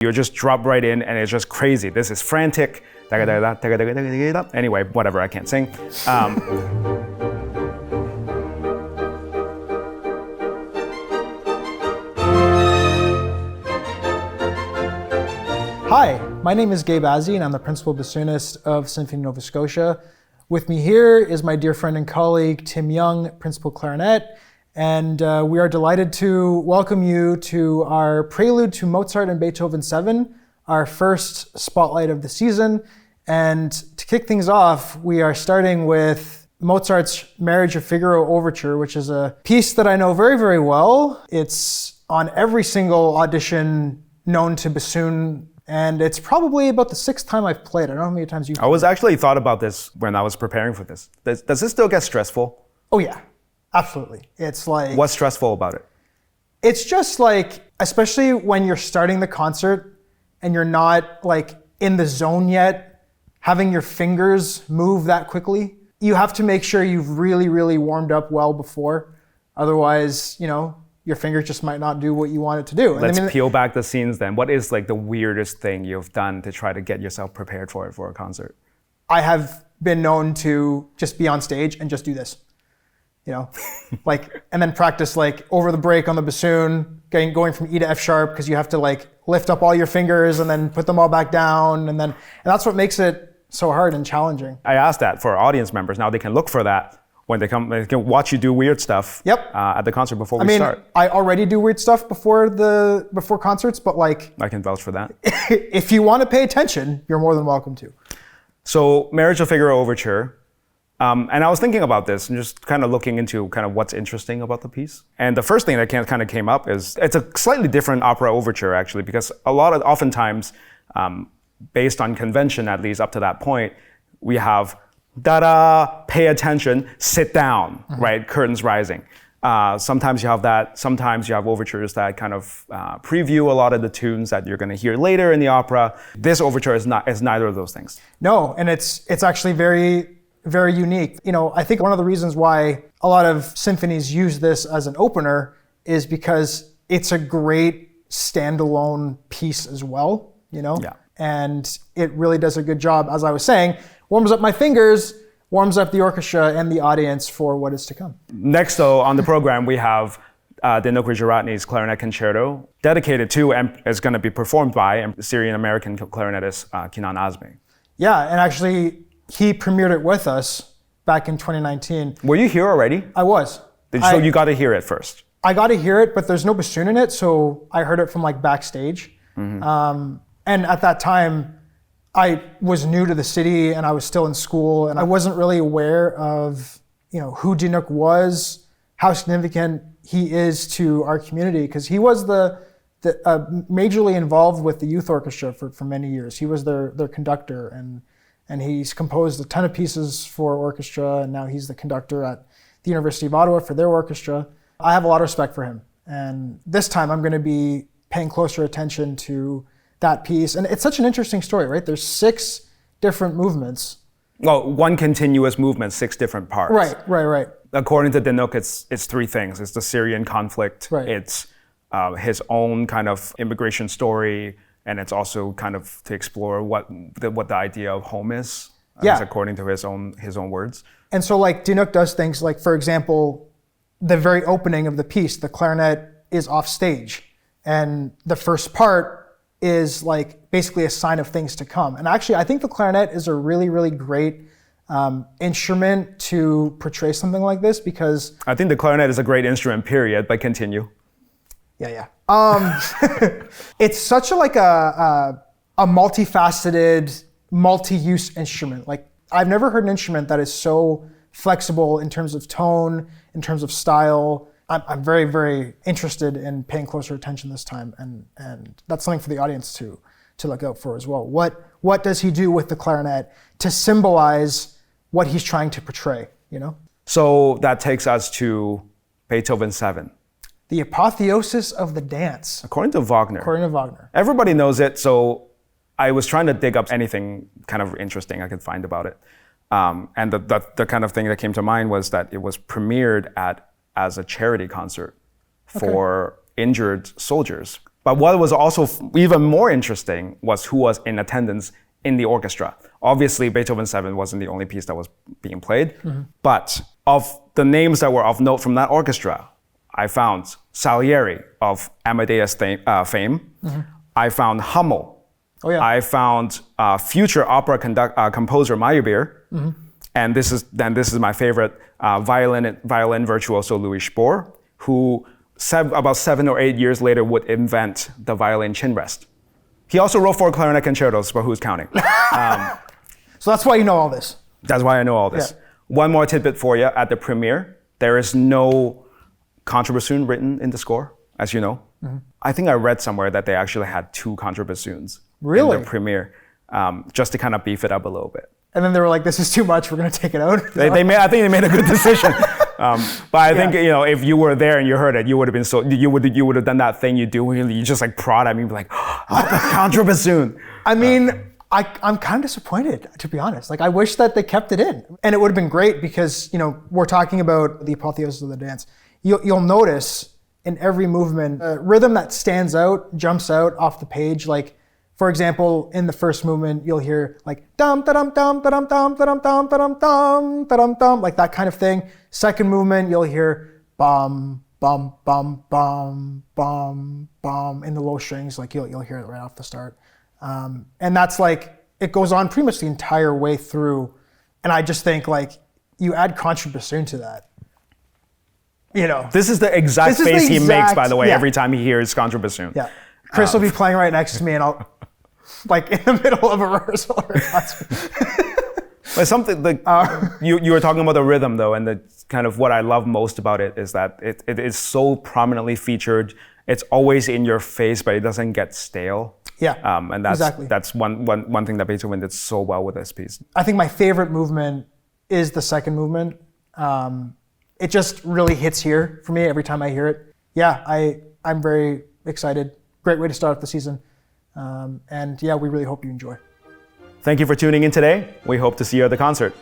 You just drop right in and it's just crazy. This is frantic. Anyway, whatever, I can't sing. Hi, my name is Gabe, Azzie, and I'm the principal bassoonist of Symphony Nova Scotia. With me here is my dear friend and colleague, Tim Young, principal clarinet, and we are delighted to welcome you to our Prelude to Mozart and Beethoven 7, our first spotlight of the season. And to kick things off, we are starting with Mozart's Marriage of Figaro Overture, which is a piece that I know very, very well. It's on every single audition known to bassoon, and it's probably about the sixth time I've played. I don't know how many times you've played. I was actually thought about this when I was preparing for this. Does this still get stressful? Oh yeah, absolutely. It's like... What's stressful about it? It's just like, especially when you're starting the concert and you're not like in the zone yet, having your fingers move that quickly. You have to make sure you've really, really warmed up well before. Otherwise, you know, your finger just might not do what you want it to do. Let's peel back the scenes then. What is like the weirdest thing you've done to try to get yourself prepared for it for a concert? I have been known to just be on stage and just do this, you know, like, and then practice like over the break on the bassoon, going from E to F sharp, because you have to like lift up all your fingers and then put them all back down. And that's what makes it so hard and challenging. I asked that for our audience members. Now they can look for that. When they come, they can watch you do weird stuff. Yep. At the concert before we start. I already do weird stuff before concerts, but like I can vouch for that. If you want to pay attention, you're more than welcome to. So, Marriage of Figaro Overture, and I was thinking about this and just kind of looking into kind of what's interesting about the piece. And the first thing that kind of came up is it's a slightly different opera overture actually, because oftentimes, based on convention at least up to that point, we have da-da, pay attention, sit down, right? Curtains rising. Sometimes you have that. Sometimes you have overtures that kind of preview a lot of the tunes that you're going to hear later in the opera. This overture is neither of those things. No, and it's actually very, very unique. You know, I think one of the reasons why a lot of symphonies use this as an opener is because it's a great standalone piece as well, you know? Yeah. And it really does a good job, as I was saying, warms up my fingers, warms up the orchestra and the audience for what is to come. Next, though, on the program, we have Dino Gujaratny's Clarinet Concerto, dedicated to and is going to be performed by Syrian-American clarinetist Kinan Azmeh. Yeah, and actually, he premiered it with us back in 2019. Were you here already? I was. So you got to hear it first? I got to hear it, but there's no bassoon in it, so I heard it from like backstage. Mm-hmm. And at that time, I was new to the city and I was still in school and I wasn't really aware of, you know, who Dinook was, how significant he is to our community, because he was majorly involved with the youth orchestra for many years. He was their conductor and he's composed a ton of pieces for orchestra, and now he's the conductor at the University of Ottawa for their orchestra. I have a lot of respect for him, and this time I'm going to be paying closer attention to that piece. And it's such an interesting story, right? There's 6 different movements. Well, one continuous movement, 6 different parts. Right. According to Dinook, it's 3 things. It's the Syrian conflict, right. It's his own kind of immigration story, and it's also kind of to explore what the idea of home is, according to his own words. And so like Dinook does things like, for example, the very opening of the piece, the clarinet is off stage, and the first part is like basically a sign of things to come. And actually, I think the clarinet is a really, really great instrument to portray something like this, because... I think the clarinet is a great instrument, period, but continue. Yeah. It's such a multifaceted, multi-use instrument. Like, I've never heard an instrument that is so flexible in terms of tone, in terms of style. I'm very, very interested in paying closer attention this time, and that's something for the audience to look out for as well. What does he do with the clarinet to symbolize what he's trying to portray, you know? So that takes us to Beethoven 7. The apotheosis of the dance. According to Wagner. Everybody knows it, so I was trying to dig up anything kind of interesting I could find about it. And the kind of thing that came to mind was that it was premiered as a charity concert for injured soldiers But what was also even more interesting was who was in attendance in the orchestra. Obviously, Beethoven 7 wasn't the only piece that was being played, but of the names that were of note from that orchestra, I found Salieri of Amadeus fame. I found Hummel. Oh, yeah. I found future opera composer Meyerbeer. And this is my favorite, violin virtuoso Louis Spohr, who about 7 or 8 years later would invent the violin chin rest. He also wrote 4 clarinet concertos, but who's counting? So that's why you know all this. That's why I know all this. Yeah. One more tidbit for you. At the premiere, there is no contrabassoon written in the score, as you know. I think I read somewhere that they actually had 2 contrabassoons Really? in the premiere, just to kind of beef it up a little bit. And then they were like, this is too much, we're going to take it out. I think they made a good decision. But I think, if you were there and you heard it, you would have been you would have done that thing you do when you just like prod at me and be like, oh, the contrabassoon. I mean, I'm kind of disappointed, to be honest. Like, I wish that they kept it in. And it would have been great because, we're talking about the apotheosis of the dance. You'll notice in every movement, a rhythm that stands out, jumps out off the page. Like, for example, in the first movement, you'll hear like dum da dum dum da dum dum da dum dum da dum dum da dum dum, like that kind of thing. Second movement, you'll hear bum bum bum bum bum bum in the low strings. Like you'll hear it right off the start. And that's like, it goes on pretty much the entire way through. And I just think like, you add contrabassoon to that. This is the exact face he makes, by the way, every time he hears contrabassoon. Yeah. Chris will be playing right next to me and I'll, like in the middle of a rehearsal or But something like, you were talking about the rhythm though, and the kind of what I love most about it is that it is so prominently featured. It's always in your face, but it doesn't get stale. Yeah, and that's exactly. That's one thing that Beethoven did so well with this piece. I think my favorite movement is the second movement. It just really hits here for me every time I hear it. Yeah, I'm very excited. Great way to start off the season. And yeah, we really hope you enjoy. Thank you for tuning in today. We hope to see you at the concert.